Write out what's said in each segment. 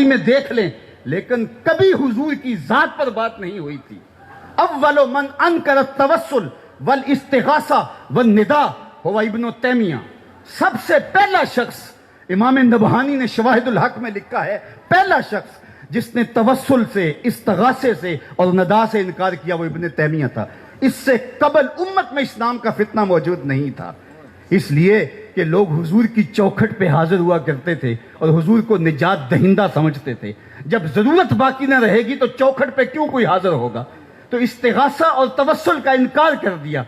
میں دیکھ لیں لیکن کبھی حضور کی ذات پر بات نہیں ہوئی تھی. اول من انکر التوسل والاستغاثہ والنداء ہوا ابن تیمیہ. سب سے پہلا شخص، امام نبہانی نے شواہد الحق میں لکھا ہے، پہلا شخص جس نے توسل سے، استغاثے سے اور ندا سے انکار کیا وہ ابن تیمیہ تھا. اس سے قبل امت میں اسلام کا فتنہ موجود نہیں تھا، اس لیے کہ لوگ حضور کی چوکھٹ پہ حاضر ہوا کرتے تھے اور حضور کو نجات دہندہ سمجھتے تھے. جب ضرورت باقی نہ رہے گی تو چوکھٹ پہ کیوں کوئی حاضر ہوگا؟ تو استغاثہ اور توسل کا انکار کر دیا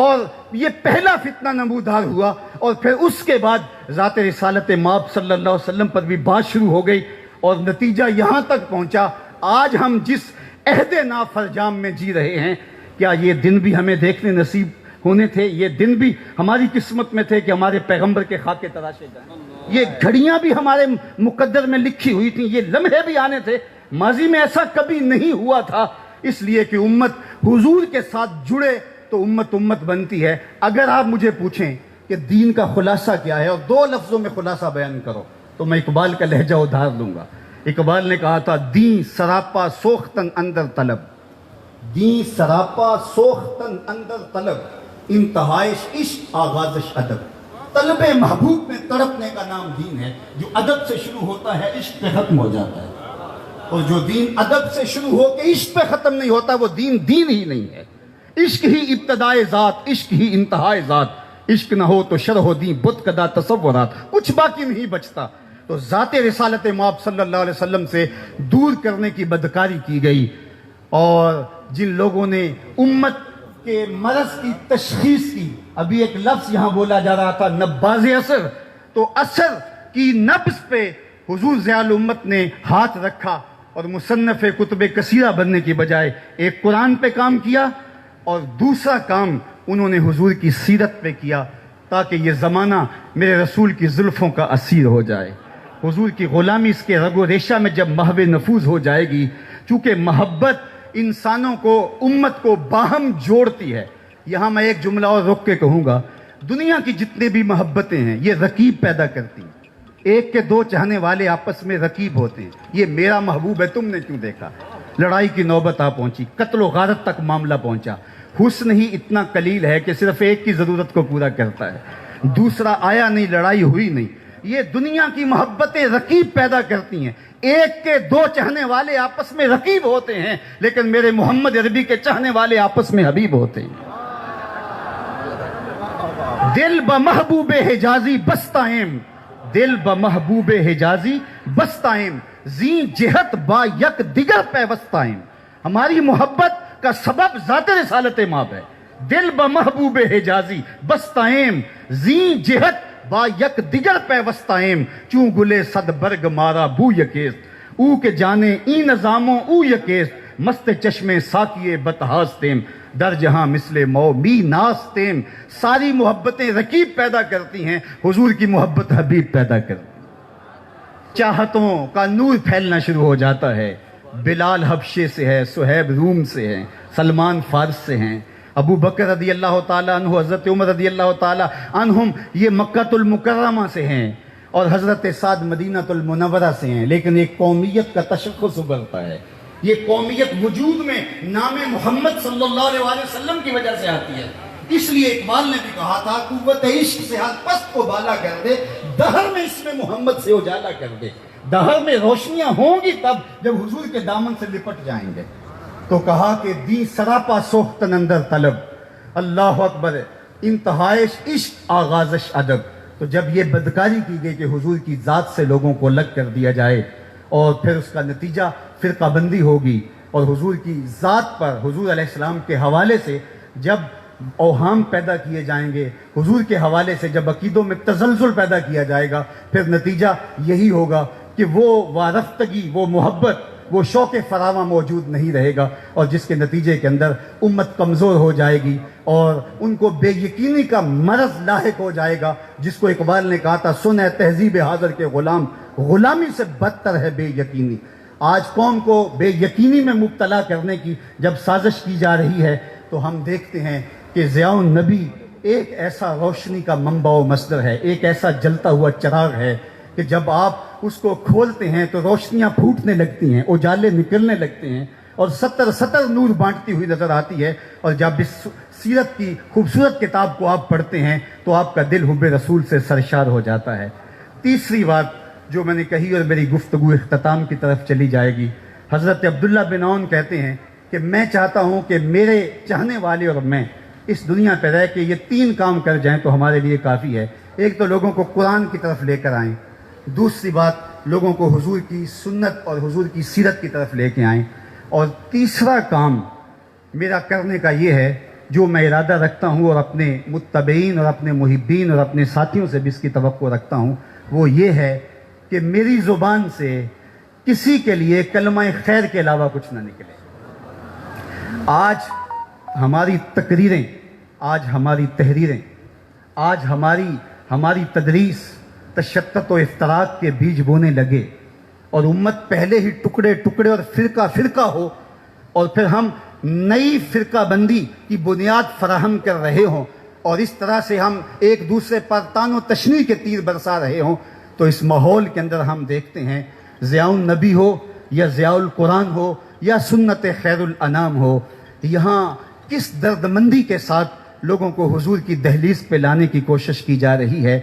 اور یہ پہلا فتنہ نمودار ہوا. اور پھر اس کے بعد ذات رسالت مآب صلی اللہ علیہ وسلم پر بھی بات شروع ہو گئی اور نتیجہ یہاں تک پہنچا. آج ہم جس عہد نافرجام میں جی رہے ہیں، کیا یہ دن بھی ہمیں دیکھنے نصیب ہونے تھے؟ یہ دن بھی ہماری قسمت میں تھے کہ ہمارے پیغمبر کے خاکے تراشے جائیں؟ یہ گھڑیاں بھی ہمارے مقدر میں لکھی ہوئی تھیں، یہ لمحے بھی آنے تھے. ماضی میں ایسا کبھی نہیں ہوا تھا، اس لیے کہ امت حضور کے ساتھ جڑے تو امت بنتی ہے. اگر آپ مجھے پوچھیں کہ دین کا خلاصہ کیا ہے اور دو لفظوں میں خلاصہ بیان کرو تو میں اقبال کا لہجہ ادھار لوں گا. اقبال نے کہا تھا، دین سراپا سوختن اندر طلب، دین سراپا سوختن اندر طلب، انتہائش عشق آغازش ادب. طلب محبوب میں تڑپنے کا نام دین ہے. جو ادب سے شروع ہوتا ہے عشق پہ ختم ہو جاتا ہے، اور جو دین ادب سے شروع ہو کے عشق پہ ختم نہیں ہوتا وہ دین ہی نہیں ہے. عشق ہی ابتدائے ذات، عشق ہی انتہائے ذات. عشق نہ ہو تو شرح و دین بت کدا تصورات، کچھ باقی نہیں بچتا. تو ذات رسالت مآب صلی اللہ علیہ وسلم سے دور کرنے کی بدکاری کی گئی. اور جن لوگوں نے امت کے مرض کی تشخیص کی، ابھی ایک لفظ یہاں بولا جا رہا تھا نباز اثر، تو اثر کی نبض پہ حضور ضیاء الامت نے ہاتھ رکھا اور مصنف کتب کثیرہ بننے کی بجائے ایک قرآن پہ کام کیا اور دوسرا کام انہوں نے حضور کی سیرت پہ کیا، تاکہ یہ زمانہ میرے رسول کی زلفوں کا اسیر ہو جائے. حضور کی غلامی اس کے رگ و ریشہ میں جب محو نفوذ ہو جائے گی، چونکہ محبت انسانوں کو، امت کو باہم جوڑتی ہے. یہاں میں ایک جملہ اور رک کے کہوں گا، دنیا کی جتنے بھی محبتیں ہیں یہ رقیب پیدا کرتی ہیں. ایک کے دو چاہنے والے آپس میں رقیب ہوتے ہیں، یہ میرا محبوب ہے تم نے کیوں دیکھا. لڑائی کی نوبت آ پہنچی، قتل و غارت تک معاملہ پہنچا. حسن ہی اتنا قلیل ہے کہ صرف ایک کی ضرورت کو پورا کرتا ہے، دوسرا آیا نہیں، لڑائی ہوئی نہیں. یہ دنیا کی محبتیں رقیب پیدا کرتی ہیں. ایک کے دو چاہنے والے آپس میں رقیب ہوتے ہیں، لیکن میرے محمد عربی کے چاہنے والے آپس میں حبیب ہوتے ہیں. دل بمحبوب حجازی بستائم، دل بمحبوب حجازی بستائم، زی جہت با یک دیگر پیوستائم. ہماری محبت کا سبب ذات رسالت مآب ہے. دل بمحبوب حجازی بستائم، زی جہت با یک دیگر پیوستائم، چوں گلے صد برگ مارا بو یکیست، او کے جانے ای نظاموں او یکیست، مست چشمے ساکیے بتہاستیم، در جہاں مثل مو می ناستیم. ساری محبتیں رقیب پیدا کرتی ہیں، حضور کی محبت حبیب پیدا کرتی ہے. چاہتوں کا نور پھیلنا شروع ہو جاتا ہے. بلال حبشے سے ہے، صہیب روم سے ہیں، سلمان فارس سے ہیں، ابو بکر رضی اللہ تعالیٰ عنہ، حضرت عمر رضی اللہ تعالیٰ عنہم یہ مکہ المکرمہ سے ہیں، اور حضرت سعد مدینہ المنورہ سے ہیں. لیکن ایک قومیت کا تشخص ابھرتا ہے. یہ قومیت وجود میں نام محمد صلی اللہ علیہ وسلم کی وجہ سے آتی ہے. اس لیے اقبال نے بھی کہا تھا، قوت عشق سے ہر پست کو بالا کر دے، دہر میں اس میں محمد سے اجالا کر دے. دہر میں روشنیاں ہوں گی تب جب حضور کے دامن سے لپٹ جائیں گے. تو کہا کہ دی سراپا سوختن اندر طلب، اللہ اکبر، انتہائش عشق آغازش ادب. تو جب یہ بدکاری کی گئی کہ حضور کی ذات سے لوگوں کو الگ کر دیا جائے اور پھر اس کا نتیجہ فرقہ بندی ہوگی، اور حضور کی ذات پر، حضور علیہ السلام کے حوالے سے جب اوہام پیدا کیے جائیں گے، حضور کے حوالے سے جب عقیدوں میں تزلزل پیدا کیا جائے گا، پھر نتیجہ یہی ہوگا کہ وہ وارفتگی، وہ محبت، وہ شوق فراواں موجود نہیں رہے گا، اور جس کے نتیجے کے اندر امت کمزور ہو جائے گی اور ان کو بے یقینی کا مرض لاحق ہو جائے گا، جس کو اقبال نے کہا تھا، سن ہے تہذیب حاضر کے غلام، غلامی سے بدتر ہے بے یقینی. آج قوم کو بے یقینی میں مبتلا کرنے کی جب سازش کی جا رہی ہے تو ہم دیکھتے ہیں کہ ضیاء النبی ایک ایسا روشنی کا منبع و مصدر ہے، ایک ایسا جلتا ہوا چراغ ہے کہ جب آپ اس کو کھولتے ہیں تو روشنیاں پھوٹنے لگتی ہیں، اجالے نکلنے لگتے ہیں اور سطر نور بانٹتی ہوئی نظر آتی ہے. اور جب اس سیرت کی خوبصورت کتاب کو آپ پڑھتے ہیں تو آپ کا دل حب رسول سے سرشار ہو جاتا ہے. تیسری بات جو میں نے کہی اور میری گفتگو اختتام کی طرف چلی جائے گی، حضرت عبداللہ بن عون کہتے ہیں کہ میں چاہتا ہوں کہ میرے چاہنے والے اور میں اس دنیا پہ رہ کے یہ 3 کام کر جائیں تو ہمارے لیے کافی ہے. ایک تو لوگوں کو قرآن کی طرف لے کر آئیں، دوسری بات لوگوں کو حضور کی سنت اور حضور کی سیرت کی طرف لے کے آئیں، اور تیسرا کام میرا کرنے کا یہ ہے جو میں ارادہ رکھتا ہوں اور اپنے متبعین اور اپنے محبین اور اپنے ساتھیوں سے بھی اس کی توقع رکھتا ہوں، وہ یہ ہے کہ میری زبان سے کسی کے لیے کلمہ خیر کے علاوہ کچھ نہ نکلے. آج ہماری تقریریں، آج ہماری تحریریں، آج ہماری تدریس تشتت و افتراق کے بیج بونے لگے، اور امت پہلے ہی ٹکڑے ٹکڑے اور فرقہ فرقہ ہو، اور پھر ہم نئی فرقہ بندی کی بنیاد فراہم کر رہے ہوں، اور اس طرح سے ہم ایک دوسرے پر تان و تشنیع کے تیر برسا رہے ہوں. تو اس ماحول کے اندر ہم دیکھتے ہیں ضیاء النبی ہو یا ضیاء القرآن ہو یا سنت خیر الانام ہو، یہاں کس درد مندی کے ساتھ لوگوں کو حضور کی دہلیز پہ لانے کی کوشش کی جا رہی ہے.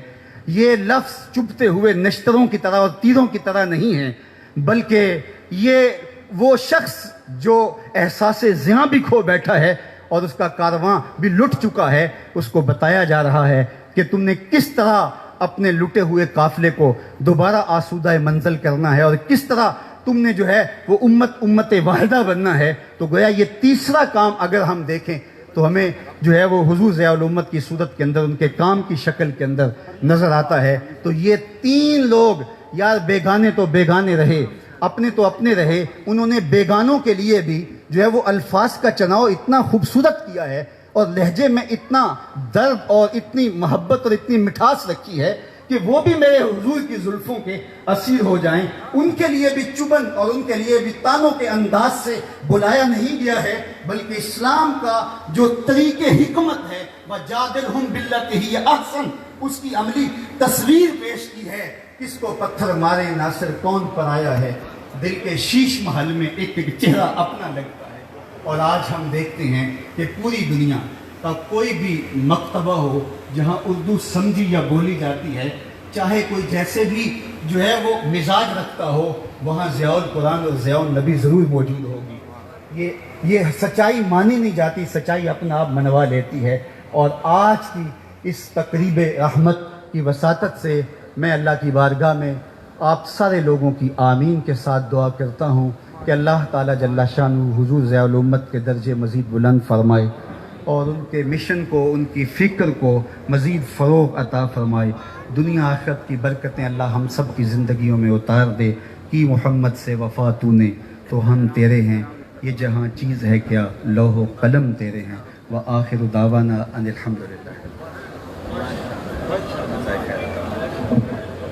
یہ لفظ چبھتے ہوئے نشتروں کی طرح اور تیروں کی طرح نہیں ہیں، بلکہ یہ وہ شخص جو احساس زیاں بھی کھو بیٹھا ہے اور اس کا کارواں بھی لٹ چکا ہے، اس کو بتایا جا رہا ہے کہ تم نے کس طرح اپنے لٹے ہوئے قافلے کو دوبارہ آسودہ منزل کرنا ہے، اور کس طرح تم نے جو ہے وہ امت واحدہ بننا ہے. تو گویا یہ تیسرا کام اگر ہم دیکھیں تو ہمیں جو ہے وہ حضور ضیاء الامت کی صورت کے اندر، ان کے کام کی شکل کے اندر نظر آتا ہے. تو یہ 3 لوگ یار بیگانے تو بیگانے رہے، اپنے تو اپنے رہے، انہوں نے بیگانوں کے لیے بھی جو ہے وہ الفاظ کا چناؤ اتنا خوبصورت کیا ہے اور لہجے میں اتنا درد اور اتنی محبت اور اتنی مٹھاس رکھی ہے کہ وہ بھی میرے حضور کی زلفوں کے اسیر ہو جائیں. ان کے لیے بھی چبن اور ان کے لیے بھی تانوں کے انداز سے بلایا نہیں گیا ہے، بلکہ اسلام کا جو طریق حکمت ہے وَجَادِلْهُمْ بِالَّتِي هِيَ أَحْسَنُ، اس کی عملی تصویر پیش کی ہے. کس کو پتھر مارے ناصر کون پر آیا ہے، دل کے شیش محل میں ایک ایک چہرہ اپنا لگتا ہے. اور آج ہم دیکھتے ہیں کہ پوری دنیا کا کوئی بھی مکتبہ ہو جہاں اردو سمجھی یا بولی جاتی ہے، چاہے کوئی جیسے بھی جو ہے وہ مزاج رکھتا ہو، وہاں ضیاء القرآن اور ضیاء النبی ضرور موجود ہوگی. یہ سچائی مانی نہیں جاتی، سچائی اپنا آپ منوا لیتی ہے. اور آج کی اس تقریب رحمت کی وساطت سے میں اللہ کی بارگاہ میں آپ سارے لوگوں کی آمین کے ساتھ دعا کرتا ہوں کہ اللہ تعالیٰ جل شانہ حضور ضیاء الامت کے درجے مزید بلند فرمائے اور ان کے مشن کو، ان کی فکر کو مزید فروغ عطا فرمائے. دنیا آخرت کی برکتیں اللہ ہم سب کی زندگیوں میں اتار دے. کی محمد سے وفا تو نے تو ہم تیرے ہیں، یہ جہاں چیز ہے کیا لوح و قلم تیرے ہیں. وآخر دعوانا ان الحمدللہ.